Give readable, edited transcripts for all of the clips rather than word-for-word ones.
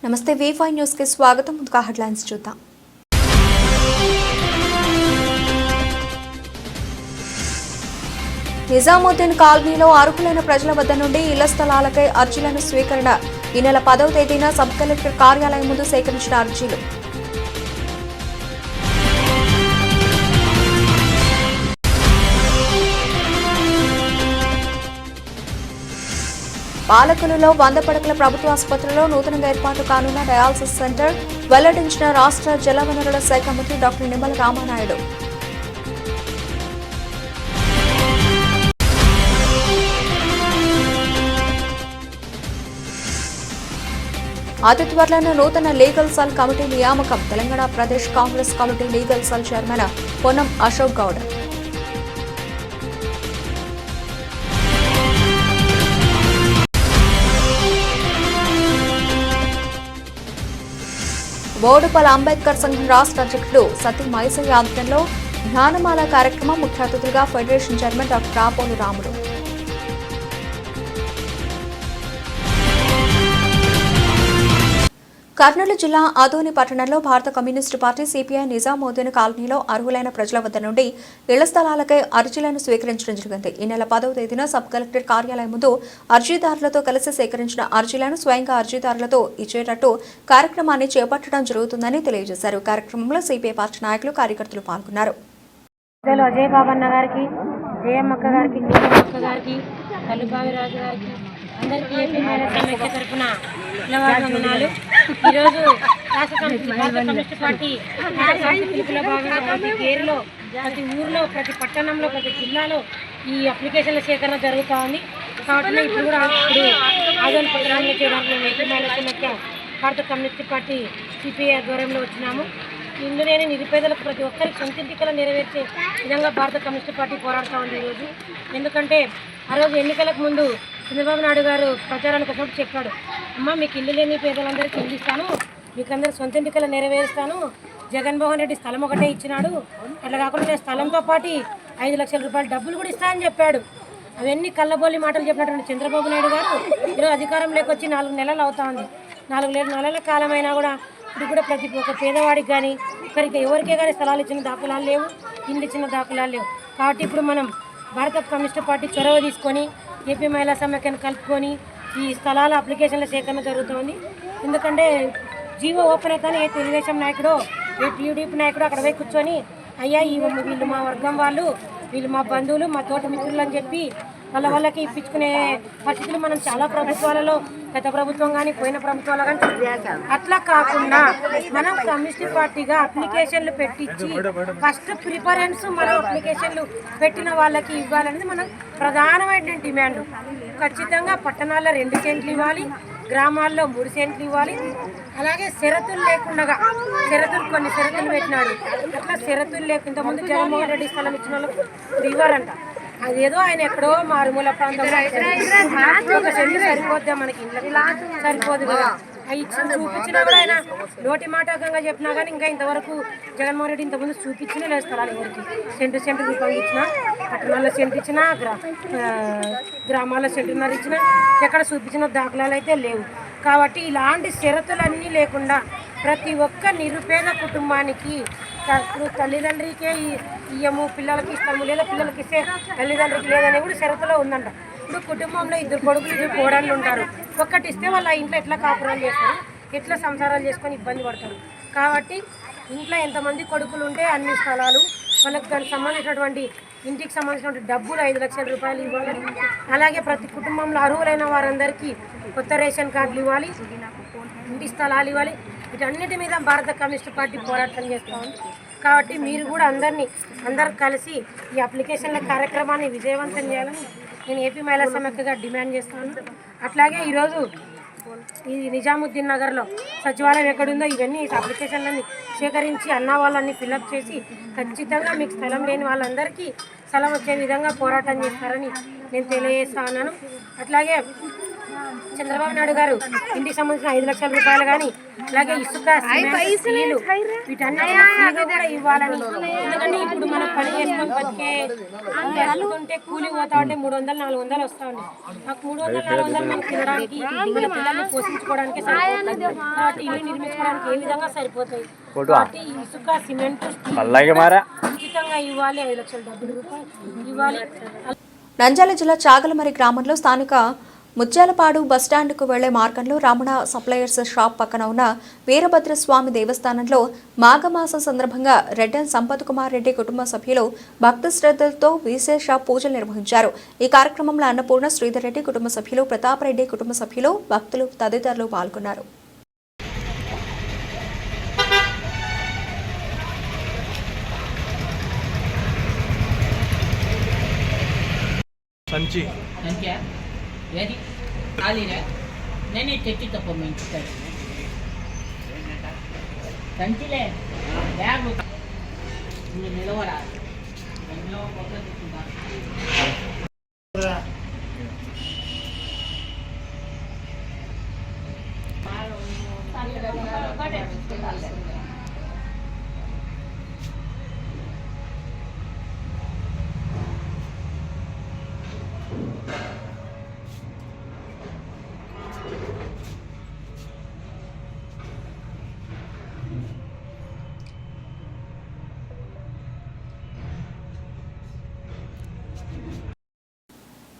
నమస్తే V5 news కి స్వాగతం. ముందుగా హెడ్లైన్స్ చూద్దాం. నిజాముద్దీన్ కాలనీలో అర్హులైన ప్రజల వద్ద నుండి ఇళ్ల స్థలాలకై అర్జీలను స్వీకరణ. ఈ నెల 10వ తేదీన సబ్ కలెక్టర్ కార్యాలయం ముందు సేకరించిన అర్జీలు. పాలకులలో 100 పడకల ప్రభుత్వ ఆసుపత్రిలో నూతనంగా ఏర్పాటు కానున్న డయాలసిస్ సెంటర్ వెల్లడించిన రాష్ట్ర జలవనరుల శాఖ మంత్రి డాక్టర్ నిమ్మల రామానాయుడు. అతి త్వరలోనే నూతన లీగల్ సెల్ కమిటీ నియామకం. Telangana Pradesh Congress committee legal cell chairman Ponnam Ashok Goud. Boduppal Ambedkar సంఘం రాష్ట్ర అధ్యక్షుడు సతీ మైసయ్య ఆధ్వర్యంలో జ్ఞానమాల కార్యక్రమం. ముఖ్య అతిథులుగా federation chairman doctor Rapolu Ramulu. Kurnool జిల్లా ఆదోని పట్టణంలో భారత కమ్యూనిస్టు పార్టీ సిపిఐ నిజాముద్దీన్ కాలనీలో అర్హులైన ప్రజల వద్ద నుండి ఇళ్ల స్థలాలకై అర్జీలను స్వీకరించడం జరిగింది. ఈ నెల 10వ తేదీన సబ్ కలెక్టర్ కార్యాలయం ముందు అర్జీదారులతో కలిసి సేకరించిన అర్జీలను స్వయంగా అర్జీదారులతో ఇచ్చేటట్టు కార్యక్రమాన్ని చేపట్టడం జరుగుతుందని తెలియజేశారు. కార్యక్రమంలో సిపిఐ పార్టీ నాయకులు, కార్యకర్తలు పాల్గొన్నారు. అందరికీ ఏపీ మహిళా సమైక్య తరఫున వందనాలు. ఈరోజు రాష్ట్ర భారత కమ్యూనిస్ట్ పార్టీ పిలుపులో భాగంగా ప్రతి గేరులో, ప్రతి ఊరిలో, ప్రతి పట్టణంలో, ప్రతి జిల్లాలో ఈ అప్లికేషన్ల సేకరణ జరుగుతూ ఉంది. కాబట్టి ఇప్పుడు ఆదోని పట్టణంలో చేయడానికి మేము ఏపీ మహిళా సమైక్య భారత కమ్యూనిస్ట్ పార్టీ సిపిఐ ఆధ్వర్యంలో వచ్చినాము. ఇందులోనే నిరుపేదలకు ప్రతి ఒక్కరికి సొంతింటి కల నెరవేర్చే విధంగా భారత కమ్యూనిస్ట్ పార్టీ పోరాడుతూ ఉంది ఈరోజు. ఎందుకంటే ఆ రోజు ఎన్నికలకు ముందు చంద్రబాబు నాయుడు గారు ప్రచారానికి వచ్చినప్పుడు చెప్పాడు, అమ్మ మీకు ఇల్లు లేని పేదలందరికీ ఇల్లు ఇస్తాను, మీకు అందరూ సొంత ఎన్నికలు నెరవేరుస్తాను. జగన్మోహన్ రెడ్డి స్థలం ఒకటే ఇచ్చినాడు, అట్లా కాకుండా స్థలంతో పాటు 5 లక్షల రూపాయల డబ్బులు కూడా ఇస్తానని చెప్పాడు. అవన్నీ కళ్ళబోలి మాటలు చెప్పినటువంటి చంద్రబాబు నాయుడు గారు ఈరోజు అధికారంలోకి వచ్చి 4 నెలలు అవుతా ఉంది. 4 నెలల కాలమైనా కూడా ఇప్పుడు కూడా ప్రతి ఒక్క పేదవాడికి కానీ ఎవరికే కానీ స్థలాలు ఇచ్చిన దాఖలాలు లేవు, ఇల్లు ఇచ్చిన దాఖలాలు లేవు. కాబట్టి ఇప్పుడు మనం భారత కమ్యూనిస్ట్ పార్టీ చొరవ తీసుకొని ఏపీ మహిళా సమైక్యను కలుపుకొని ఈ స్థలాల అప్లికేషన్ల సేకరణ జరుగుతుంది. ఎందుకంటే జీవో ఓపెన్ అవుతానే ఏ తెలుగుదేశం నాయకుడు, ఏ టీడీపీ నాయకుడు అక్కడ పోయి కూర్చొని అయ్యా వీళ్ళు మా వర్గం వాళ్ళు, వీళ్ళు మా బంధువులు, మా తోటి మిత్రులు అని చెప్పి వాళ్ళకి ఇప్పించుకునే పరిస్థితులు మనం చాలా ప్రభుత్వాలలో, గత ప్రభుత్వం కానీ పోయిన ప్రభుత్వాలు కానీ అట్లా కాకుండా మనం కమ్యూనిస్ట్ పార్టీగా అప్లికేషన్లు పెట్టించి ఫస్ట్ ప్రిఫరెన్స్ మనం అప్లికేషన్లు పెట్టిన వాళ్ళకి ఇవ్వాలనేది మనం ప్రధానమైన డిమాండ్. ఖచ్చితంగా పట్టణాల్లో 2 సెంట్లు ఇవ్వాలి, గ్రామాల్లో 3 సెంట్లు ఇవ్వాలి. అలాగే షరతులు లేకుండా కొన్ని షరతులు పెట్టినాడు. అట్లా షరతులు లేకుండా ముందు జగన్మోహన్ రెడ్డి స్థలం ఇచ్చిన వాళ్ళకు ఇవ్వరంట. అదేదో ఆయన ఎక్కడో మారుమూల ప్రాంతంలో ఒక సెంటు సరిపోద్దా మనకి, సరిపోదు కదా. అవి చూపించినా కూడా ఆయన నోటి మాటకంగా చెప్పినా కానీ ఇంకా ఇంతవరకు జగన్మోహన్ రెడ్డి ఇంతకుముందు చూపించినా లేదు స్థలాలు ఎవరికి. సెంటు రూపాయలు ఇచ్చినా, పట్టణాల్లో సెంటు ఇచ్చినా, గ్రామాల్లో సెంటున్నర ఇచ్చినా ఎక్కడ చూపించిన దాఖలాలు అయితే లేవు. కాబట్టి ఇలాంటి షరతులన్నీ లేకుండా ప్రతి ఒక్క నిరుపేద కుటుంబానికి తల్లిదండ్రికే ఇయ్యము, పిల్లలకి ఇస్తాము, లేదా పిల్లలకి ఇస్తే తల్లిదండ్రికి లేదనే కూడా షరతులో ఉందంట. ఇప్పుడు కుటుంబంలో 2 కొడుకులు 2 కోడళ్ళు ఉంటారు. ఒక్కటి ఇస్తే వాళ్ళ ఇంట్లో ఎట్లా కాపురాలు చేస్తారు, ఎట్లా సంసారాలు చేసుకొని ఇబ్బంది పడతారు. కాబట్టి ఇంట్లో ఎంతమంది కొడుకులు ఉంటే అన్ని స్థలాలు, వాళ్ళకి దానికి సంబంధించినటువంటి ఇంటికి సంబంధించినటువంటి డబ్బులు 5 లక్షల రూపాయలు ఇవ్వాలి. అలాగే ప్రతి కుటుంబంలో అర్హులైన వారందరికీ కొత్త రేషన్ కార్డులు ఇవ్వాలి, ఇంటి స్థలాలు ఇవ్వాలి. వీటన్నిటి మీద భారత కమ్యూనిస్ట్ పార్టీ పోరాటం చేస్తూ ఉంది. కాబట్టి మీరు కూడా అందరూ కలిసి ఈ అప్లికేషన్ల కార్యక్రమాన్ని విజయవంతం చేయాలని నేను ఏపీ మహిళా సమైక్యగా డిమాండ్ చేస్తాను. అట్లాగే ఈరోజు ఈ నిజాముద్దీన్ నగర్లో సచివాలయం ఎక్కడుందో ఇవన్నీ అప్లికేషన్లన్నీ సేకరించి అన్న వాళ్ళని ఫిల్అప్ చేసి ఖచ్చితంగా మీకు స్థలం లేని వాళ్ళందరికీ స్థలం వచ్చే విధంగా పోరాటం చేస్తారని నేను తెలియజేస్తా ఉన్నాను. అట్లాగే చంద్రబాబు నాయుడు గారు ఇంటికి సంబంధించిన 5 లక్షల రూపాయలు కానీ అలాగే ఇసుక సిమెంట్, స్టీలు వీటన్నిటిని ఫ్రీగా కూడా ఇవ్వాలని. ఎందుకంటే ఇప్పుడు మనం పని చేసుకొని బతికే కూలి పోతా ఉంటే 300-400 వస్తూ ఉంది. మాకు 300-400 మనం తినడానికి మన పిల్లల్ని పోషించుకోవడానికి సరిపోతుంది. కాబట్టి ఇల్లు నిర్మించుకోవడానికి ఏ విధంగా సరిపోతాయి. కాబట్టి ఇసుక సిమెంట్ ఉచితంగా ఇవ్వాలి. 5 లక్షల రూపాయలు ఇవ్వాలి. నంద్యాల జిల్లా చాగలమరి గ్రామంలో స్థానిక ముత్యాలపాడు బస్టాండ్కు వెళ్లే మార్గంలో రమణ సప్లయర్స్ షాప్ పక్కన ఉన్న వీరభద్రస్వామి దేవస్థానంలో మాఘమాసం సందర్భంగా రెడ్డన్ సంపత్ కుమార్ రెడ్డి కుటుంబ సభ్యులు భక్తి శ్రద్ధలతో విశేష పూజలు నిర్వహించారు. ఈ కార్యక్రమంలో అన్నపూర్ణ, శ్రీధర్ రెడ్డి కుటుంబ సభ్యులు, ప్రతాప్ రెడ్డి కుటుంబ సభ్యులు, భక్తులు తదితరులు పాల్గొన్నారు. సంచి ఏది ఖాళీరా నేనే తెచ్చి తప్ప మంచుతాడు సంచిలే బ్యాగు నిలవరా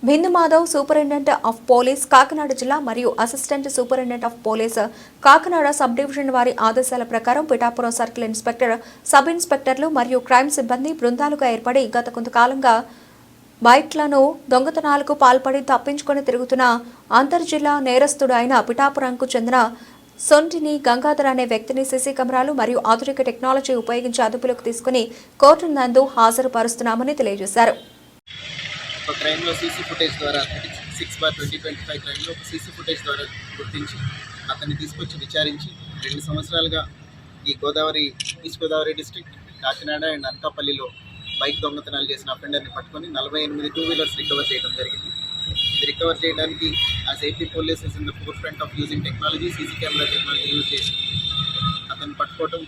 Bindu Madhav, superintendent of police Kakinada జిల్లా మరియు assistant superintendent of police Kakinada sub division వారి ఆదేశాల ప్రకారం పిఠాపురం సర్కిల్ ఇన్స్పెక్టర్, సబ్ ఇన్స్పెక్టర్లు మరియు క్రైమ్ సిబ్బంది బృందాలుగా ఏర్పడి గత కొంతకాలంగా బైక్లను దొంగతనాలకు పాల్పడి తప్పించుకొని తిరుగుతున్న అంతర్జిల్లా నేరస్తుడు అయిన పిఠాపురంకు చెందిన సొంటిని గంగాధర్ అనే వ్యక్తిని సీసీ కెమెరాలు మరియు ఆధునిక టెక్నాలజీ ఉపయోగించి అదుపులోకి తీసుకుని కోర్టు నందు హాజరుపరుస్తున్నామని తెలియజేశారు. ఒక క్రైమ్లో సీసీ ఫుటేజ్ ద్వారా 36/2025 క్రైమ్లో ఒక సీసీ ఫుటేజ్ ద్వారా గుర్తించి అతన్ని తీసుకొచ్చి విచారించి 2 సంవత్సరాలుగా ఈ east Godavari district Kakinada and అనకాపల్లిలో బైక్ దొంగతనాలు చేసిన అఫెండర్ని పట్టుకొని 48 2 వీలర్స్ రికవర్ చేయడం జరిగింది. ఇది రికవర్ చేయడానికి as AP police is in the four front of using technology, CC camera technology use చేసి అతన్ని పట్టుకోవడం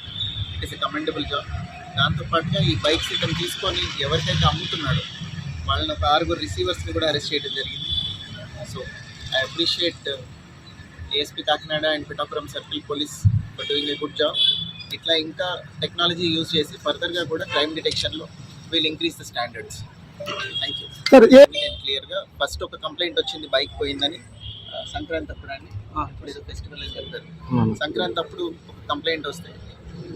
it is a commendable job. దాంతోపాటుగా ఈ బైక్స్ ఇతను తీసుకొని ఎవరికైతే అమ్ముతున్నాడో వాళ్ళని ఒక 6 రిసీవర్స్ని కూడా అరెస్ట్ చేయడం జరిగింది. So I appreciate ASP Kakinada and Pithapuram circle police for doing a good job. ఇట్లా ఇంకా టెక్నాలజీ యూజ్ చేసి ఫర్దర్గా కూడా క్రైమ్ డిటెక్షన్లో will increase the standards. Thank you. క్లియర్గా ఫస్ట్ ఒక కంప్లైంట్ వచ్చింది బైక్ పోయిందని సంక్రాంతి అప్పుడు అండి, ఇప్పుడు ఏదో ఫెస్టివల్ అని చెప్పారు. సంక్రాంతి అప్పుడు ఒక కంప్లైంట్ వస్తే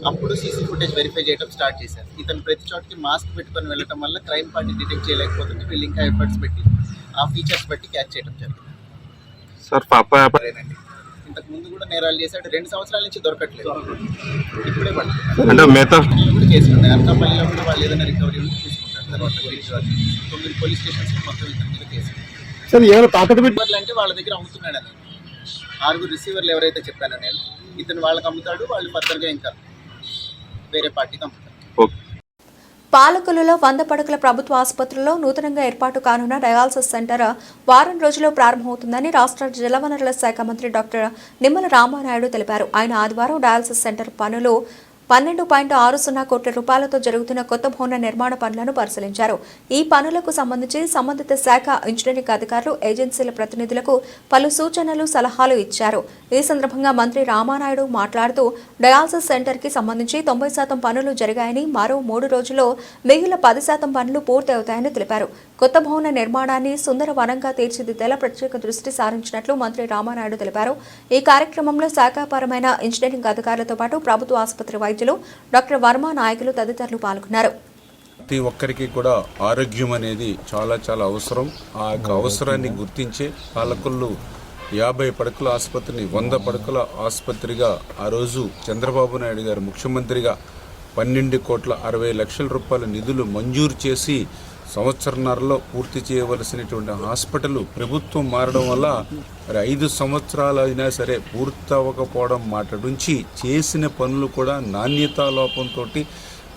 అప్పుడు సీసీ ఫుటేజ్ వెరిఫై చేయడం స్టార్ట్ చేశారు. ఇతను ప్రతి చోటికి మాస్క్ పెట్టుకొని వెళ్ళడం వల్ల క్రైమ్ పార్టీ డిటెక్ట్ చేయలేకపోతుంది. వీళ్ళు ఇంకా ఎఫర్ట్స్ పెట్టి ఆ ఫీచర్స్ బట్టి క్యాచ్ చేయడం జరిగింది. సార్ అండి ఇంతకు ముందు కూడా నేరాలు చేశాడు. 2 సంవత్సరాల నుంచి దొరకట్లేదు. ఇప్పుడే పడుతుంది కేసులు ఉన్నాయి. అనకాపల్లిలో కూడా వాళ్ళు ఏదైనా రికవరీ ఉంటే తీసుకుంటారు. తర్వాత 9 పోలీస్ స్టేషన్స్లో మొత్తం ఇతని మీద కేసు. అంటే వాళ్ళ దగ్గర అమ్ముతున్నాడని 6 రిసీవర్లు ఎవరైతే చెప్పానో నేను, ఇతను వాళ్ళకి అమ్ముతాడు. వాళ్ళు ఫర్దర్గా ఇంకా వేరే పార్టీకి అమ్ముతారు. పాలకొల్లులో 100 పడకల ప్రభుత్వ ఆసుపత్రిలో నూతనంగా ఏర్పాటు కానున్న డయాలసిస్ సెంటర్ వారం రోజుల్లో ప్రారంభమవుతుందని రాష్ట్ర జలవనరుల శాఖ మంత్రి డాక్టర్ నిమ్మల రామానాయుడు తెలిపారు. ఆయన ఆదివారం డయాలసిస్ సెంటర్ పనులు 12.60 కోట్ల రూపాయలతో జరుగుతున్న కొత్త భవన నిర్మాణ పనులను పరిశీలించారు. ఈ పనులకు సంబంధించి సంబంధిత శాఖ ఇంజనీరింగ్ అధికారులు, ఏజెన్సీల ప్రతినిధులకు పలు సూచనలు, సలహాలు ఇచ్చారు. ఈ సందర్భంగా మంత్రి రామానాయుడు మాట్లాడుతూ డయాలసిస్ సెంటర్ కి సంబంధించి 90% పనులు జరిగాయని, మరో 3 రోజుల్లో మిగిలిన 10% పనులు పూర్తి అవుతాయని తెలిపారు. కొత్త భవన నిర్మాణాన్ని సుందర వనంగా తీర్చిదిద్దేలా ప్రత్యేక దృష్టి సారించినట్లు మంత్రి రామానాయుడు తెలిపారు. ఈ కార్యక్రమంలో శాఖాపరమైన ఇంజనీరింగ్ అధికారులతో పాటు ప్రభుత్వ ఆసుపత్రి వైద్యులు, డాక్టర్ వర్మ, నాయకులు తదితరులు పాల్గొన్నారు. ప్రతి ఒక్కరికి కూడా ఆరోగ్యం అనేది చాలా చాలా అవసరం. ఆ యొక్క అవసరాన్ని గుర్తించే పాలకొల్లు 50 పడకల ఆసుపత్రిని 100 పడకల ఆసుపత్రిగా ఆ రోజు చంద్రబాబు నాయుడు గారు ముఖ్యమంత్రిగా 12,60,00,000 రూపాయల నిధులు మంజూరు చేసి సంవత్సరన్నరలో పూర్తి చేయవలసినటువంటి హాస్పిటల్ ప్రభుత్వం మారడం వల్ల మరి 5 సంవత్సరాలు అయినా సరే పూర్తి అవ్వకపోవడం మాట నుంచి చేసిన పనులు కూడా నాణ్యతా లోపంతో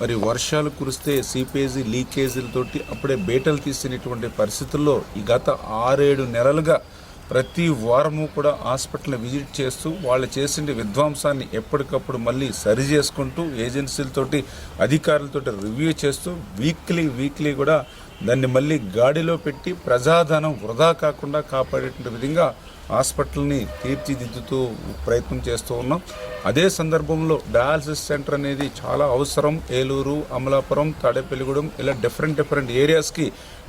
మరి వర్షాలు కురిస్తే సీపేజీ లీకేజీలతోటి అప్పుడే బేటలు తీసినటువంటి పరిస్థితుల్లో ఈ గత 6-7 నెలలుగా ప్రతి వారము కూడా హాస్పిటల్ని విజిట్ చేస్తూ వాళ్ళు చేసిన విధ్వంసాన్ని ఎప్పటికప్పుడు మళ్ళీ సరి చేసుకుంటూ ఏజెన్సీలతోటి అధికారులతోటి రివ్యూ చేస్తూ వీక్లీ కూడా దాన్ని మళ్ళీ గాడిలో పెట్టి ప్రజాధనం వృధా కాకుండా కాపాడేటువంటి విధంగా హాస్పిటల్ని తీర్చిదిద్దుతూ ప్రయత్నం చేస్తూ ఉన్నాం. అదే సందర్భంలో డయాలసిస్ సెంటర్ అనేది చాలా అవసరం. ఏలూరు, అమలాపురం, తాడేపల్లిగూడెం ఇలా డిఫరెంట్ ఏరియాస్కి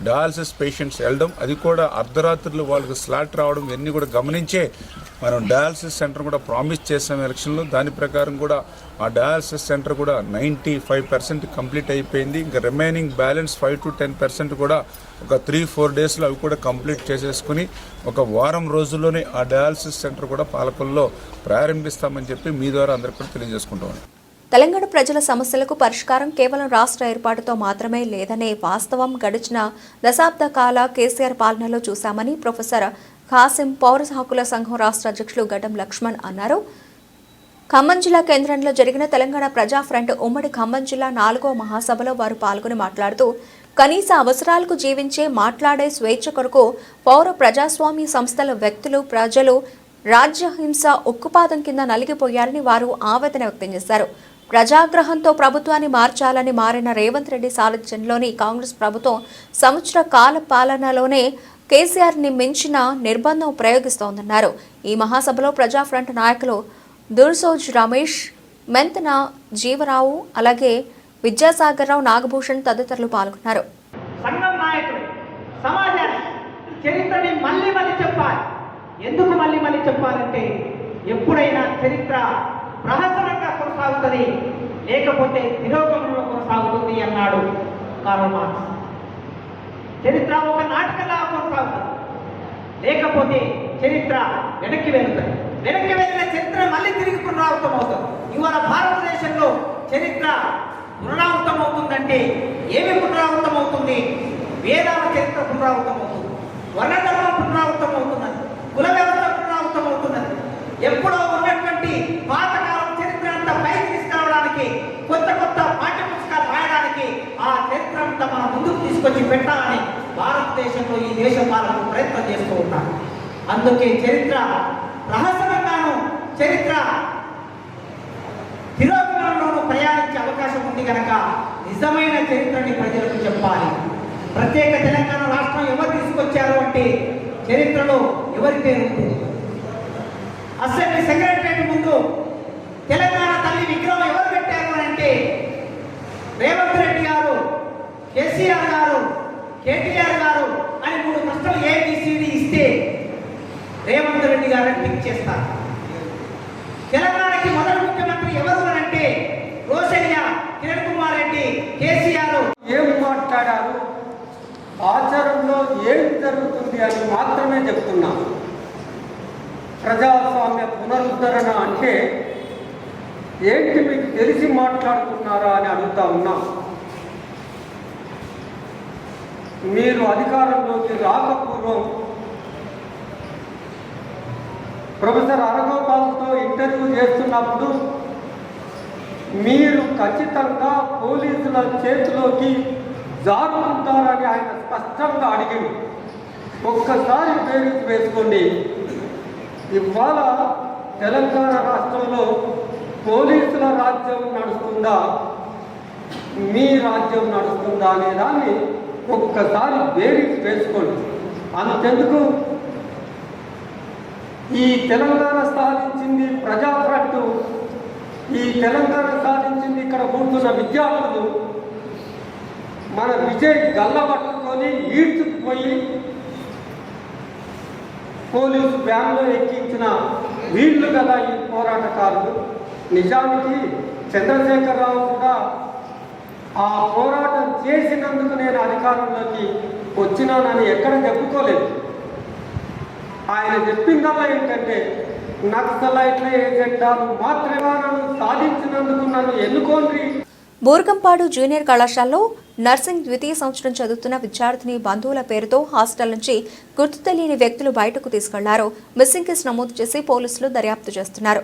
డయాలసిస్ పేషెంట్స్ వెళ్ళడం, అది కూడా అర్ధరాత్రులు వాళ్ళకి స్లాట్ రావడం ఇవన్నీ కూడా గమనించే మనం డయాలసిస్ సెంటర్ కూడా ప్రామిస్ చేసాం ఎలక్షన్లో. దాని ప్రకారం కూడా ఆ డయాలసిస్ సెంటర్ కూడా 95% కంప్లీట్ అయిపోయింది. ఇంకా రిమైనింగ్ బ్యాలెన్స్ 5 to 10% కూడా ఒక 3-4 డేస్లో అవి కూడా కంప్లీట్ చేసేసుకుని ఒక వారం రోజుల్లోనే ఆ డయాలసిస్ సెంటర్ కూడా పాలకొల్లో ప్రారంభిస్తామని చెప్పి మీ ద్వారా అందరికీ కూడా తెలియజేసుకుంటాం. తెలంగాణ ప్రజల సమస్యలకు పరిష్కారం కేవలం రాష్ట్ర ఏర్పాటుతో మాత్రమే లేదనే వాస్తవం గడిచిన దశాబ్ద కాల కేసీఆర్ పాలనలో చూశామని ప్రొఫెసర్ ఖాసిం పౌర హక్కుల సంఘం రాష్ట్ర అధ్యక్షులు గడ్డం లక్ష్మణ్ అన్నారు. ఖమ్మం జిల్లా కేంద్రంలో జరిగిన తెలంగాణ ప్రజా ఫ్రంట్ ఉమ్మడి ఖమ్మం జిల్లా 4వ మహాసభలో వారు పాల్గొని మాట్లాడుతూ కనీస అవసరాలకు జీవించే మాట్లాడే స్వేచ్ఛ కొరకు పౌర ప్రజాస్వామ్య సంస్థల వ్యక్తులు ప్రజలు రాజ్యహింస ఉక్కుపాదం కింద నలిగిపోయారని వారు ఆవేదన వ్యక్తం చేశారు. ప్రజాగ్రహంతో ప్రభుత్వాన్ని మార్చాలని మారిన రేవంత్ రెడ్డి సారథ్యంలోని కాంగ్రెస్ ప్రభుత్వం సంవత్సర కాల పాలనలోనే కేసీఆర్ని మించిన నిర్బంధం ప్రయోగిస్తోందన్నారు. ఈ మహాసభలో ప్రజా ఫ్రంట్ నాయకులు దుర్సోజ్ రమేష్, మెంతన జీవరావు, అలాగే విద్యాసాగర్ రావు, నాగభూషణ్ తదితరులు పాల్గొన్నారు. సంఘం నాయకులు సమాజానికి చరిత్రని మళ్ళీ చెప్పాలి. ఎందుకు మళ్ళీ చెప్పాలంటే ఎప్పుడైనా చరిత్ర ప్రహసనంగా కొనసాగుతుంది, లేకపోతే తిరోగమనంలో కొనసాగుతుంది అన్నాడు కార్ల్ మార్క్స్. చరిత్ర ఒక నాటకంలా కొనసాగుతుంది, లేకపోతే చరిత్ర వెనక్కి వెళ్తుంది. వెనక్కి వెళ్ళిన చరిత్ర మళ్ళీ తిరిగి పునరావృతం అవుతుంది. ఇవాళ భారతదేశంలో చరిత్ర పునరావృతం అవుతుందంటే ఏమి పునరావృతం అవుతుంది? వేదాల చరిత్ర పునరావృతం అవుతుంది, వర్ణధర్మం పునరావృతం అవుతున్నది, కుల వ్యవస్థ పునరావృతం అవుతున్నది. ఎప్పుడో ఉన్నటువంటి పాతకాలం చరిత్ర అంతా పైకి తీసుకురావడానికి, కొత్త పాఠ్య పుస్తకాలు రాయడానికి ఆ చరిత్ర అంతా మన ముందుకు తీసుకొచ్చి పెట్టాలని భారతదేశంలో ఈ దేశ పాలకులు ప్రయత్నం చేస్తూ ఉన్నారు. అందుకే చరిత్ర రహస్యంగాను, చరిత్ర తిరోగమనంలోనూ ప్రయాణించే అవకాశం ఉంది కనుక నిజమైన చరిత్రని ప్రజలకు చెప్పాలి. ప్రత్యేక తెలంగాణ రాష్ట్రం ఎవరు తీసుకొచ్చారు అంటే చరిత్రలో ఎవరి పేరు ఉంది? అసెంబ్లీ సెక్రటరేట్ ముందు తెలంగాణ తల్లి విగ్రహం ఎవరు పెట్టారు అంటే రేవంత్ రెడ్డి గారు, కేసీఆర్ గారు, కేటీఆర్ గారు అని 3 ప్రశ్నలు ABCD ఇస్తే రేవంత్ రెడ్డి గారిని టిక్ చేస్తారు. తెలంగాణకి మొదటి ముఖ్యమంత్రి ఎవరు అంటే రోషయ్య, కిరణ్ కుమార్ రెడ్డి, కేసీఆర్. ఏం మాట్లాడారు, ఆచరణలో ఏం జరుగుతుంది అని మాత్రమే చెప్తున్నాం. ప్రజాస్వామ్య పునరుద్ధరణ అంటే ఏంటి మీకు తెలిసి మాట్లాడుతున్నారా అని అడుగుతా ఉన్నాం. మీరు అధికారంలోకి రాకపూర్వం ప్రొఫెసర్ అరగోపాల్తో ఇంటర్వ్యూ చేస్తున్నప్పుడు మీరు ఖచ్చితంగా పోలీసుల చేతిలోకి జారుకుంటారని ఆయన స్పష్టంగా అడిగింది. ఒక్కసారి బేరీజ్ వేసుకోండి, ఇవాళ తెలంగాణ రాష్ట్రంలో పోలీసుల రాజ్యం నడుస్తుందా, మీ రాజ్యం నడుస్తుందా అనే దాన్ని ఒక్కసారి బేరీజ్ వేసుకోండి. అంతెందుకు ఈ తెలంగాణ సాధించింది ప్రజా ఫ్రంట్, ఈ తెలంగాణ సాధించింది ఇక్కడ కూర్చున్న విద్యార్థులు మన విజయ్ గల్ల పట్టుకొని ఈడ్చుకుపోయి పోలీసు వ్యాన్లో ఎక్కించిన వీళ్ళు కదా ఈ పోరాటకారులు. నిజానికి చంద్రశేఖరరావు కూడా ఆ పోరాటం చేసినందుకు నేను అధికారంలోకి వచ్చినానని ఎక్కడ చెప్పుకోలేదు. ఆయన చెప్పిందల్లా ఏంటంటే నక్సలైట్ల ఏజెండాను మాత్రమే నన్ను సాధించినందుకు నన్ను ఎన్నుకోండి. బూర్గంపాడు జూనియర్ కళాశాలలో నర్సింగ్ ద్వితీయ సంవత్సరం చదువుతున్న విద్యార్థిని బంధువుల పేరుతో హాస్టల్ నుంచి గుర్తు తెలియని వ్యక్తులు బయటకు తీసుకెళ్లారు. మిస్సింగ్ కేసు నమోదు చేసి పోలీసులు దర్యాప్తు చేస్తున్నారు.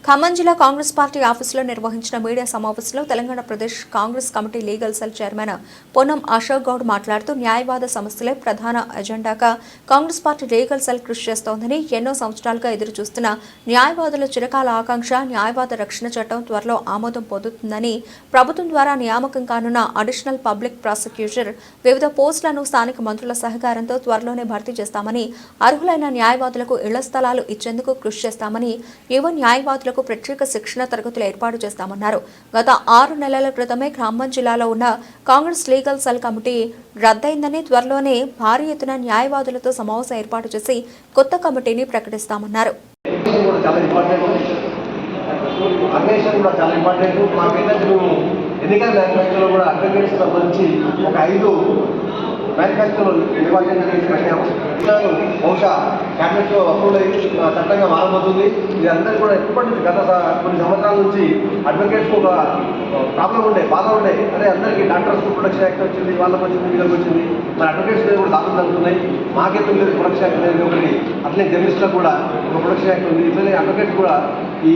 ఖమ్మం జిల్లా కాంగ్రెస్ పార్టీ ఆఫీసులో నిర్వహించిన మీడియా సమావేశంలో Telangana Pradesh Congress committee legal cell chairman Ponnam Ashok Goud మాట్లాడుతూ న్యాయవాద సమస్యలే ప్రధాన ఎజెండాగా కాంగ్రెస్ పార్టీ లీగల్ సెల్ కృషి చేస్తోందని, ఎన్నో సంవత్సరాలుగా ఎదురుచూస్తున్న న్యాయవాదుల చిరకాల ఆకాంక్ష న్యాయవాద రక్షణ చట్టం త్వరలో ఆమోదం పొందుతుందని, ప్రభుత్వం ద్వారా నియామకం కానున్న అడిషనల్ పబ్లిక్ ప్రాసిక్యూటర్ వివిధ పోస్టులను స్థానిక మంత్రుల సహకారంతో త్వరలోనే భర్తీ చేస్తామని, అర్హులైన న్యాయవాదులకు ఇళ్ల స్థలాలు ఇచ్చేందుకు కృషి చేస్తామని, యువ న్యాయవాదులకు ప్రత్యేక శిక్షణ తరగతులు ఏర్పాటు చేస్తామన్నారు. గత 6 నెలల క్రితమే ఖమ్మం జిల్లాలో ఉన్న కాంగ్రెస్ లీగల్ సెల్ కమిటీ రద్దయిందని, త్వరలోనే భారీ ఎత్తున న్యాయవాదులతో సమావేశం ఏర్పాటు చేసి కొత్త కమిటీని ప్రకటిస్తామన్నారు. మేనిఫెస్టోలో డిపార్ట్మెంట్ చేసి పెట్టాము. బహుశా క్యాబినెట్లో అప్రూవల్ అయ్యి చట్టంగా మారబోతుంది. ఇది అందరూ కూడా ఎప్పటి నుంచి గత కొన్ని సంవత్సరాల నుంచి అడ్వకేట్స్కి ఒక ప్రాబ్లం బాధ ఉండే. అదే అందరికీ డాక్టర్స్కి ప్రొటెక్షన్ యాక్ట్ వచ్చింది, వాళ్ళకి వచ్చింది, వీళ్ళకి వచ్చింది. మన అడ్వకేట్స్ మీద కూడా దాఖలు జరుగుతున్నాయి. మాకెందుకు లేదు ప్రొటెక్షన్ యాక్ట్ అనేది ఒకటి, అట్లనే జర్నలిస్టులకు కూడా ఒక ప్రొటెక్షన్ యాక్ట్ ఉంది. ఇట్లనే అడ్వకేట్స్ కూడా ఈ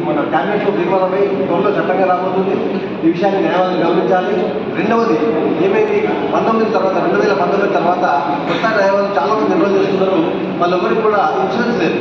మన క్యాబినెట్లో తీర్మానమై త్వరలో చట్టంగా రాబోతుంది. ఈ విషయాన్ని న్యాయవాదులు గమనించాలి. రెండవది ఏమైంది, 2019 తర్వాత కొత్త న్యాయవాదులు చాలా మంది ఎన్రోల్ చేస్తున్నారు. వాళ్ళెవరికి కూడా ఇన్సూరెన్స్ లేదు.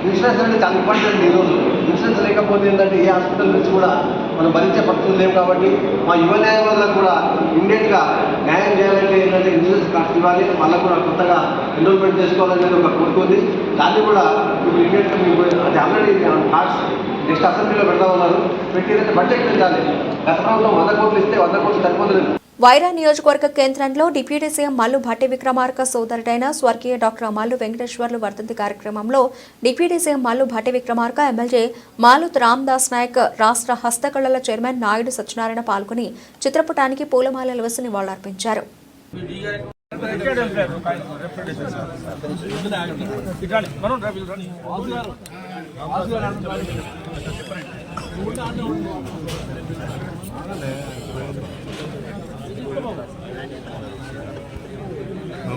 ఇన్సూరెన్స్ అనేది చాలా ఇంపార్టెంట్. ఈరోజు ఇన్సూరెన్స్ లేకపోతే ఏంటంటే ఏ హాస్పిటల్ నుంచి కూడా మనం భరించే పరిస్థితులు లేవు. కాబట్టి మా యువ న్యాయవాదులకు కూడా ఇమ్మీడియట్గా న్యాయం చేయాలంటే ఏంటంటే ఇన్సూరెన్స్ కార్డ్స్ ఇవ్వాలి. వాళ్ళకు కూడా కొత్తగా ఎన్రోల్మెంట్ చేసుకోవాలనేది ఒక కోరుకుంది. దాన్ని కూడా ఇప్పుడు ఇమ్మీడియట్గా మీకు అది ఆల్రెడీ కార్డ్స్ నెక్స్ట్ అసెంబ్లీలో పెడతా ఉన్నారు. పెట్టినట్టు బడ్జెట్ పెంచాలి. గత ప్రభుత్వం 100 కోట్లు ఇస్తే 100 కోట్లు సరిపోతుంది. వైరా నియోజకవర్గ కేంద్రంలో డిప్యూటీ సీఎం మల్లు భట్టి విక్రమార్క సోదరుడైన స్వర్గీయ డాక్టర్ మల్లు వెంకటేశ్వర్లు వర్ధంతి కార్యక్రమంలో deputy CM Mallu Bhatti Vikramarka, MLA Maloth Ramdas Naik, రాష్ట్ర హస్తకళల చైర్మన్ నాయుడు సత్యనారాయణ పాల్గొని చిత్రపటానికి పూలమాలలు వేసి నివాళులర్పించారు.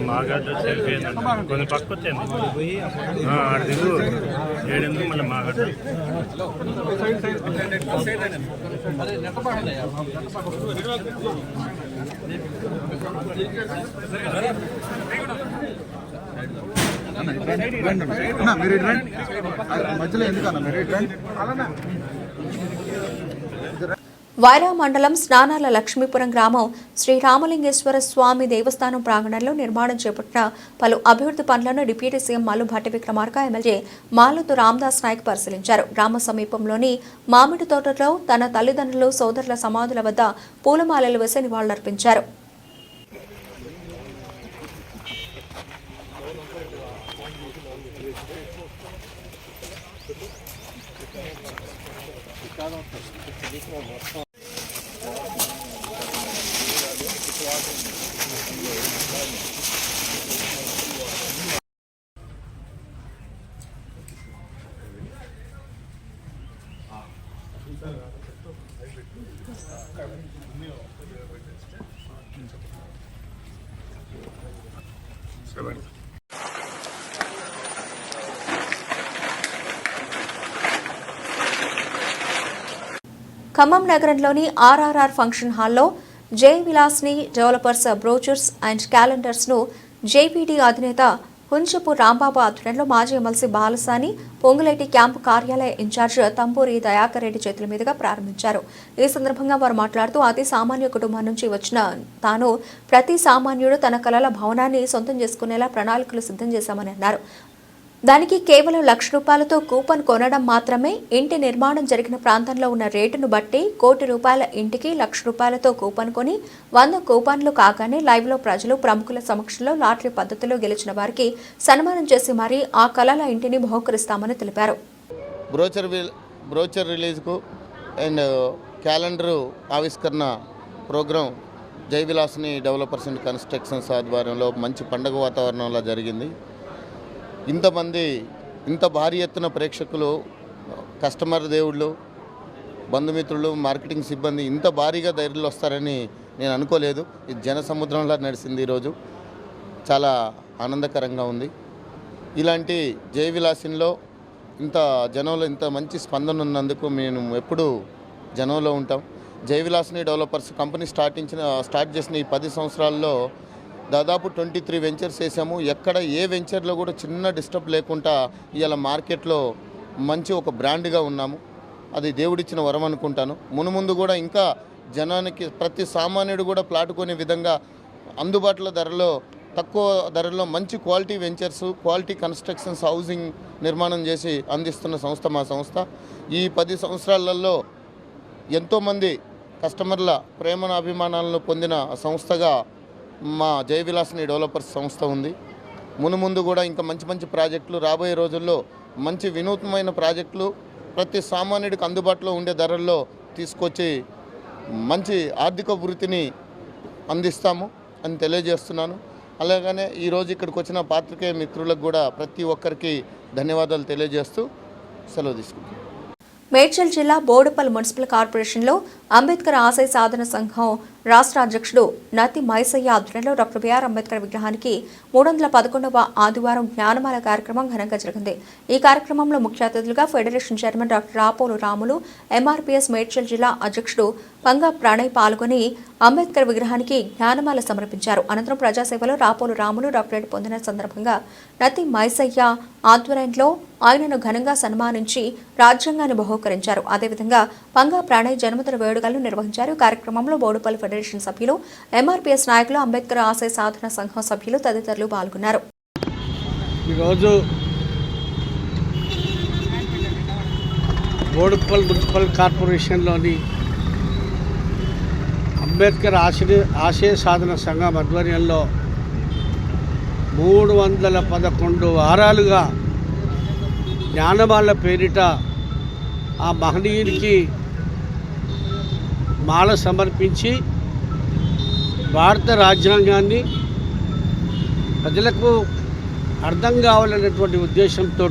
మాగడ్డ సెల్ఫీ కొన్ని పక్క అడుగు ఏడెందుకు మళ్ళీ మాగడ్డ మధ్యలో ఎందుకన్నా మీరు వైరా మండలం స్నానాల లక్ష్మీపురం గ్రామం శ్రీ రామలింగేశ్వర స్వామి దేవస్థానం ప్రాంగణంలో నిర్మాణం చేపట్టిన పలు అభివృద్ధి పనులను deputy CM Mallu Bhatti Vikramarka, MLA Maloth Ramdas Naik పరిశీలించారు. గ్రామ సమీపంలోని మామిడి తోటలో తన తల్లిదండ్రులు, సోదరుల సమాధుల వద్ద పూలమాలలు వేసి నివాళులర్పించారు. ఖమ్మం నగరంలోని ఆర్ఆర్ఆర్ ఫంక్షన్ హాల్లో జై విలాస్ని డెవలపర్స్ బ్రోచర్స్ అండ్ క్యాలెండర్స్ ను జేపీడీ అధినేత హుంచపు రాంబాబు ఆధ్వర్యంలో మాజీ ఎమ్మెల్సీ బాలసాని, పొంగులేటి క్యాంపు కార్యాలయ ఇన్ఛార్జ్ తంబూరి దయాకర్ రెడ్డి చేతుల మీదుగా ప్రారంభించారు. ఈ సందర్భంగా వారు మాట్లాడుతూ అతి సామాన్య కుటుంబం నుంచి వచ్చిన తాను ప్రతి సామాన్యుడు తన కలల భవనాన్ని సొంతం చేసుకునేలా ప్రణాళికలు సిద్ధం చేశామని అన్నారు. దానికి కేవలం ₹1,00,000 కూపన్ కొనడం మాత్రమే. ఇంటి నిర్మాణం జరిగిన ప్రాంతంలో ఉన్న రేటును బట్టి ₹1,00,00,000 ఇంటికి ₹1,00,000 కూపన్ కొని 100 కూపన్లు కాగానే లైవ్లో ప్రజలు, ప్రముఖుల సమక్షంలో లాటరీ పద్ధతిలో గెలిచిన వారికి సన్మానం చేసి మరీ ఆ కలల ఇంటిని బహుకరిస్తామని తెలిపారు. బ్రోచర్ రిలీజ్కు అండ్ క్యాలెండర్ ఆవిష్కరణ ప్రోగ్రాం జై విలాస్ని డెవలపర్స్ అండ్ కన్స్ట్రక్షన్స్ ఆధ్వర్యంలో మంచి పండుగ వాతావరణంలో జరిగింది. ఇంత భారీ ఎత్తున ప్రేక్షకులు, కస్టమర్ దేవుళ్ళు, బంధుమిత్రులు, మార్కెటింగ్ సిబ్బంది ఇంత భారీగా ధైర్యాలు వస్తారని నేను అనుకోలేదు. ఇది జన సముద్రంలా నడిచింది. ఈరోజు చాలా ఆనందకరంగా ఉంది. ఇలాంటి జై విలాసిన్లో ఇంత జనంలో ఇంత మంచి స్పందన ఉన్నందుకు మేము ఎప్పుడూ జనంలో ఉంటాం. జై విలాసిని డెవలపర్స్ కంపెనీ స్టార్ట్ చేసిన ఈ 10 సంవత్సరాల్లో దాదాపు 23 వెంచర్స్ చేసాము. ఎక్కడ ఏ వెంచర్లో కూడా చిన్న డిస్టర్బ్ లేకుండా ఇవాళ మార్కెట్లో మంచి ఒక బ్రాండ్గా ఉన్నాము. అది దేవుడిచ్చిన వరం అనుకుంటాను. మునుముందు కూడా ఇంకా జనానికి ప్రతి సామాన్యుడు కూడా ప్లాట్ కొనే విధంగా అందుబాటులో ధరలో తక్కువ ధరలో మంచి quality ventures, quality constructions, housing నిర్మాణం చేసి అందిస్తున్న సంస్థ మా సంస్థ. ఈ 10 సంవత్సరాలలో ఎంతోమంది కస్టమర్ల ప్రేమను అభిమానాలను పొందిన సంస్థగా మా జై విలాసిని డెవలపర్స్ సంస్థ ఉంది. మునుముందు కూడా ఇంకా మంచి మంచి ప్రాజెక్టులు రాబోయే రోజుల్లో మంచి వినూత్నమైన ప్రాజెక్టులు ప్రతి సామాన్యుడికి అందుబాటులో ఉండే ధరల్లో తీసుకొచ్చి మంచి ఆర్థిక వృత్తిని అందిస్తాము అని తెలియజేస్తున్నాను. అలాగనే ఈరోజు ఇక్కడికి వచ్చిన పాత్రికేయ మిత్రులకు కూడా ప్రతి ఒక్కరికి ధన్యవాదాలు తెలియజేస్తూ సెలవు తీసుకుంటాను. మేడ్చల్ జిల్లా బోడుపల్ మున్సిపల్ కార్పొరేషన్లో అంబేద్కర్ ఆశయ సాధన సంఘం రాష్ట్ర అధ్యక్షుడు నతి మైసయ్య ఆధ్వర్యంలో డాక్టర్ బిఆర్ అంబేద్కర్ విగ్రహానికి 311వ ఆదివారం జ్ఞానమాల కార్యక్రమం ఘనంగా జరిగింది. ఈ కార్యక్రమంలో ముఖ్య అతిథులుగా federation chairman doctor Rapolu Ramulu, MRPS Medchal జిల్లా అధ్యక్షుడు పంగా ప్రణయ్ పాల్గొని అంబేద్కర్ విగ్రహానికి జ్ఞానమాల సమర్పించారు. అనంతరం ప్రజాసేవలో రాపోలు రాములు డాక్టరేట్ పొందిన సందర్భంగా నతి మైసయ్య ఆధ్వర్యంలో ఆయనను ఘనంగా సన్మానించి రాజ్యాంగాన్ని బహూకరించారు. అదేవిధంగా పంగా ప్రణయ్ జన్మదిన వేడుకలను నిర్వహించారు. కార్యక్రమంలో బోడుపల్లి ఫెడరేషన్ సభ్యులు, ఎంఆర్పీఎస్ నాయకులు, అంబేద్కర్ ఆశయ సాధన సంఘం సభ్యులు తదితరులు పాల్గొన్నారు. ఈరోజు బోడుపల్ మున్సిపల్ కార్పొరేషన్లోని అంబేద్కర్ ఆశయ సాధన సంఘం ఆధ్వర్యంలో 311 వారాలుగా జ్ఞానమాల పేరిట ఆ మహనీయునికి మాల సమర్పించి భారత రాజ్యాంగాన్ని ప్రజలకు అర్థం కావాలనేటువంటి ఉద్దేశంతో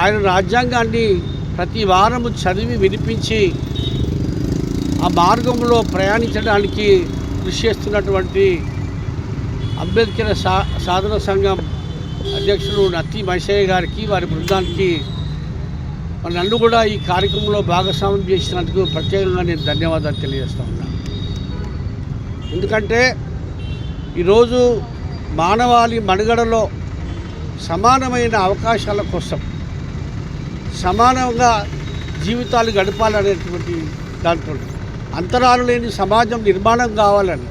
ఆయన రాజ్యాంగాన్ని ప్రతి వారము చదివి వినిపించి ఆ మార్గంలో ప్రయాణించడానికి కృషి చేస్తున్నటువంటి అంబేద్కర్ సాధన సంఘం అధ్యక్షుడు నత్తి మైసయ్య గారికి, వారి బృందానికి నన్ను కూడా ఈ కార్యక్రమంలో భాగస్వామ్యం చేసినందుకు ప్రత్యేకంగా నేను ధన్యవాదాలు తెలియజేస్తా ఉన్నాను. ఎందుకంటే ఈరోజు మానవాళి మనుగడలో సమానమైన అవకాశాల కోసం సమానంగా జీవితాలు గడపాలనేటువంటి దాంట్లో అంతరాలు లేని సమాజం నిర్మాణం కావాలని,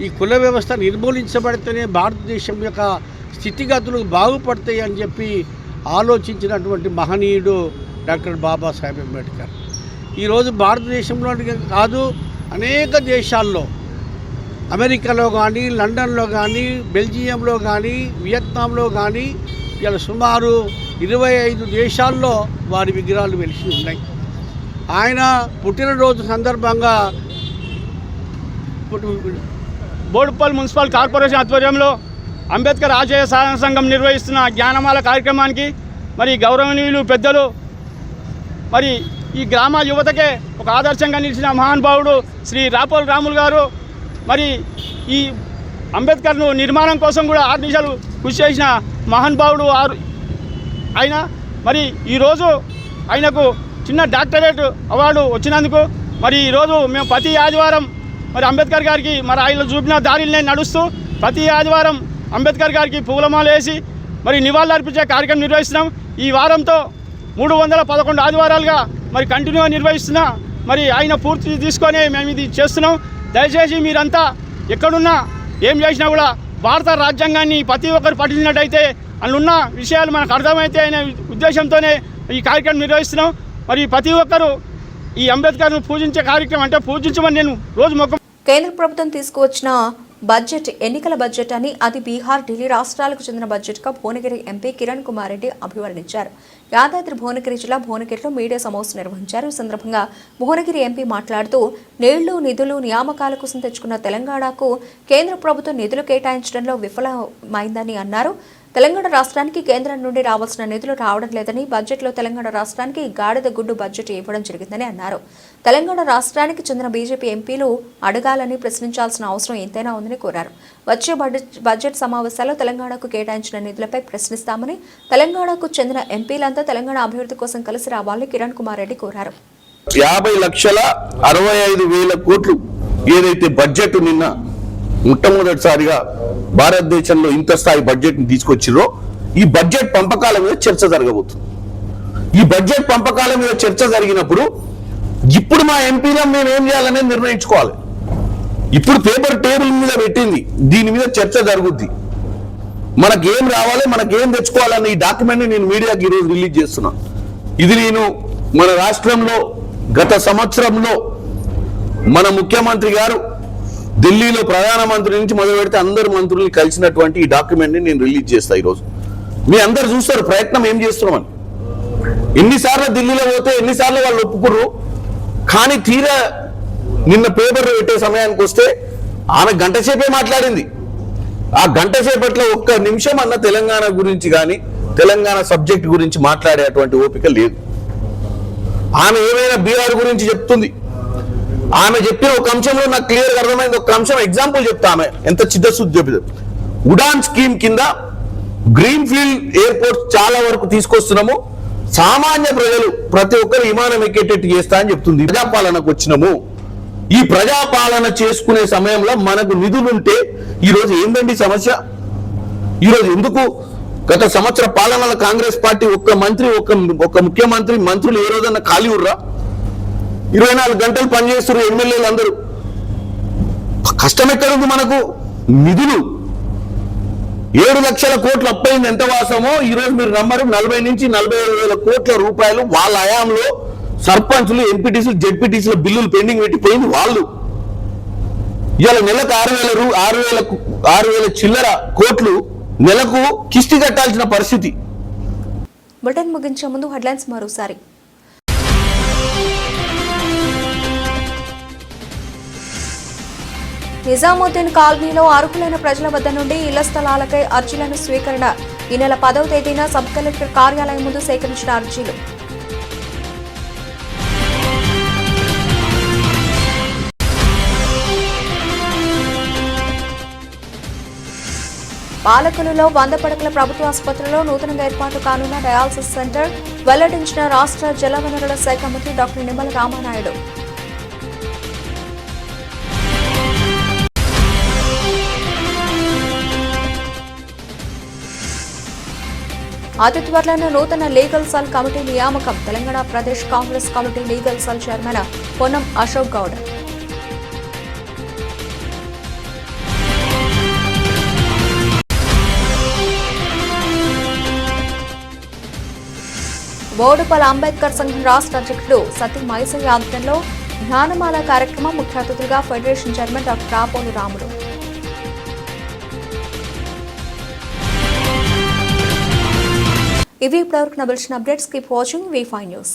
ఈ కుల వ్యవస్థ నిర్మూలించబడితేనే భారతదేశం యొక్క స్థితిగతులు బాగుపడతాయి అని చెప్పి ఆలోచించినటువంటి మహనీయుడు డాక్టర్ బాబాసాహెబ్ అంబేద్కర్. ఈరోజు భారతదేశంలో కాదు, అనేక దేశాల్లో, అమెరికాలో కానీ, లండన్లో కానీ, బెల్జియంలో కానీ, వియత్నాంలో కానీ ఇలా సుమారు 25 దేశాల్లో వారి విగ్రహాలు వెలిసి ఉన్నాయి. ఆయన పుట్టినరోజు సందర్భంగా బోడుపల్ మున్సిపల్ కార్పొరేషన్ ఆధ్వర్యంలో అంబేద్కర్ ఆశయ సాధన సంఘం నిర్వహిస్తున్న జ్ఞానమాల కార్యక్రమానికి మరి గౌరవనీయులు పెద్దలు, మరి ఈ గ్రామ యువతకే ఒక ఆదర్శంగా నిలిచిన మహానుభావుడు శ్రీ రాపోల్ రాములు గారు, మరి ఈ అంబేద్కర్ను నిర్మాణం కోసం కూడా 6 నిమిషాలు కృషి చేసిన మహానుభావుడు ఆయన. మరి ఈరోజు ఆయనకు చిన్న డాక్టరేట్ అవార్డు వచ్చినందుకు మరి ఈరోజు మేము ప్రతి ఆదివారం మరి అంబేద్కర్ గారికి మరి ఆయన చూపిన దారిని నడుస్తూ ప్రతి ఆదివారం అంబేద్కర్ గారికి పూలమాల వేసి మరి నివాళులు అర్పించే కార్యక్రమం నిర్వహిస్తున్నాం. ఈ వారంతో 311 ఆదివారాలుగా మరి కంటిన్యూగా నిర్వహిస్తున్నా. మరి ఆయన పూర్తి తీసుకొని మేము ఇది చేస్తున్నాం. దయచేసి మీరంతా ఎక్కడున్నా ఏం చేసినా కూడా భారత రాజ్యాంగాన్ని ప్రతి ఒక్కరు పఠించినట్టయితే అందులో విషయాలు మనకు అర్థమైతే అనే ఉద్దేశంతోనే ఈ కార్యక్రమం నిర్వహిస్తున్నాం. మరి ప్రతి ఒక్కరూ ఈ అంబేద్కర్ను పూజించే కార్యక్రమం అంటే పూజించమని నేను రోజు మొక్క. కేంద్ర ప్రభుత్వం తీసుకువచ్చిన బడ్జెట్ ఎన్నికల బడ్జెట్ అని, అది బీహార్, ఢిల్లీ రాష్ట్రాలకు చెందిన బడ్జెట్గా భువనగిరి ఎంపీ కిరణ్ కుమార్ రెడ్డి అభివర్ణించారు. యాదాద్రి భువనగిరి జిల్లా భువనగిరిలో మీడియా సమావేశం నిర్వహించారు. ఈ సందర్భంగా భువనగిరి ఎంపీ మాట్లాడుతూ నీళ్లు, నిధులు, నియామకాల కోసం తెచ్చుకున్న తెలంగాణకు కేంద్ర ప్రభుత్వం నిధులు కేటాయించడంలో విఫలమైందని అన్నారు. తెలంగాణ రాష్ట్రానికి కేంద్రం నుండి రావాల్సిన నిధులు రావడం లేదని, బడ్జెట్లో తెలంగాణ రాష్ట్రానికి గాడిద గుడ్డు బడ్జెట్ ఇవ్వడం జరిగిందని అన్నారు. తెలంగాణ రాష్ట్రానికి చెందిన బీజేపీ ఎంపీలు అడగాలని ప్రశ్నించాల్సిన అవసరం ఎంతైనా ఉందని కోరారు. వచ్చే బడ్జెట్ సమావేశాల్లో తెలంగాణకు కేటాయించిన నిధులపై ప్రశ్నిస్తామని, తెలంగాణకు చెందిన ఎంపీలంతా తెలంగాణ అభివృద్ధి కోసం కలిసి రావాలని కిరణ్ కుమార్ రెడ్డి కోరారు. 50,65,000 కోట్లు ఏదైతే బడ్జెట్ నిన్న మొట్టమొదటిసారిగా భారతదేశంలో ఇంత స్థాయి బడ్జెట్ ని తీసుకొచ్చిరో ఈ బడ్జెట్ పంపకాల మీద చర్చ జరగబోతుంది. ఈ బడ్జెట్ పంపకాల మీద చర్చ జరిగినప్పుడు ఇప్పుడు మా ఎంపీలం మేము ఏం చేయాలనేది నిర్ణయించుకోవాలి. ఇప్పుడు పేపర్ టేబుల్ మీద పెట్టింది, దీని మీద చర్చ జరుగుద్ది. మనకేం రావాలి, మనకేం తెచ్చుకోవాలన్న ఈ డాక్యుమెంట్ ని నేను మీడియాకి ఈరోజు రిలీజ్ చేస్తున్నా. ఇది నేను మన రాష్ట్రంలో గత సంవత్సరంలో మన ముఖ్యమంత్రి గారు ఢిల్లీలో ప్రధానమంత్రి నుంచి మొదలు పెడితే అందరు మంత్రుల్ని కలిసినటువంటి ఈ డాక్యుమెంట్ ని నేను రిలీజ్ చేస్తా. ఈరోజు మీ అందరు చూస్తారు ప్రయత్నం ఏం చేస్తున్నామని. ఎన్నిసార్లు ఢిల్లీలో పోతే ఎన్నిసార్లు వాళ్ళు ఒప్పుకుర్రు, కానీ తీరా నిన్న పేపర్ పెట్టే సమయానికి వస్తే ఆమె గంట సేపే మాట్లాడింది. ఆ గంట సేపట్లో ఒక్క నిమిషం అన్న తెలంగాణ గురించి కానీ తెలంగాణ సబ్జెక్ట్ గురించి మాట్లాడేటువంటి ఓపిక లేదు. ఆమె ఏమైనా బీఆర్ గురించి చెప్తుంది. ఆమె చెప్పిన ఒక అంశంలో నాకు క్లియర్గా అర్థమైంది. ఒక అంశం ఎగ్జాంపుల్ చెప్తా, ఆమె ఎంత చిత్తశుద్ధి చెప్పింది. ఉడాన్ స్కీమ్ కింద గ్రీన్ ఫీల్డ్ ఎయిర్పోర్ట్ చాలా వరకు తీసుకొస్తున్నాము, సామాన్య ప్రజలు ప్రతి ఒక్కరు విమానం ఎక్కేటట్టు చేస్తా అని చెప్తుంది. ప్రజాపాలనకు వచ్చినాము, ఈ ప్రజాపాలన చేసుకునే సమయంలో మనకు నిధులుంటే ఈరోజు ఏందండి సమస్య? ఈరోజు ఎందుకు గత సంవత్సర పాలనలో కాంగ్రెస్ పార్టీ ఒక్క మంత్రి ఒక్క ముఖ్యమంత్రి మంత్రులు ఏ రోజన్నా ఖాళీ ఉర్రా? 24 గంటలు పనిచేస్తున్నారు ఎమ్మెల్యేలు అందరూ. కష్టం ఎక్కడుంది మనకు? నిధులు 7 లక్షల కోట్లు అప్పయింది. ఎంత వాసమో ఈరోజు మీరు నమ్మరు, 40 నుంచి 45,000 కోట్ల రూపాయలు వాళ్ళ హయాంలో సర్పంచులు, ఎంపీటీసీలు, జెడ్పీటీసీల బిల్లులు పెండింగ్ పెట్టిపోయింది వాళ్ళు. ఇవాళ నెలకు 6,000 చిల్లర కోట్లు నెలకు కిస్తీ కట్టాల్సిన పరిస్థితి. బులెటిన్ ముగించే ముందు హెడ్లైన్స్ మరోసారి. నిజాముద్దీన్ కాలనీలో అర్హులైన ప్రజల వద్ద నుండి ఇళ్ల స్థలాలకై అర్జీలను స్వీకరణ. ఈ నెల 10వ తేదీన సబ్ కలెక్టర్ కార్యాలయం ముందు సేకరించిన అర్జీలు. పాలకులలో 100 పడకల ప్రభుత్వ ఆసుపత్రిలో నూతనంగా ఏర్పాటు కానున్న డయాలసిస్ సెంటర్ వెల్లడించిన రాష్ట్ర జలవనరుల శాఖ మంత్రి డాక్టర్ నిమ్మల రామానాయుడు. అతి త్వరలోనే నూతన లీగల్ సెల్ కమిటీ నియామకం. Telangana Pradesh Congress committee legal cell chairman Ponnam Ashok Goud. Boduppal Ambedkar సంఘం రాష్ట్ర అధ్యక్షుడు సతీ మైసయ్య ఆధ్వర్యంలో జ్ఞానమాల కార్యక్రమం. ముఖ్య అతిథులుగా federation chairman doctor Rapolu Ramudu. ఇవి ఇప్పటివరకు నబిల్చిన updates. Keep watching V5 news.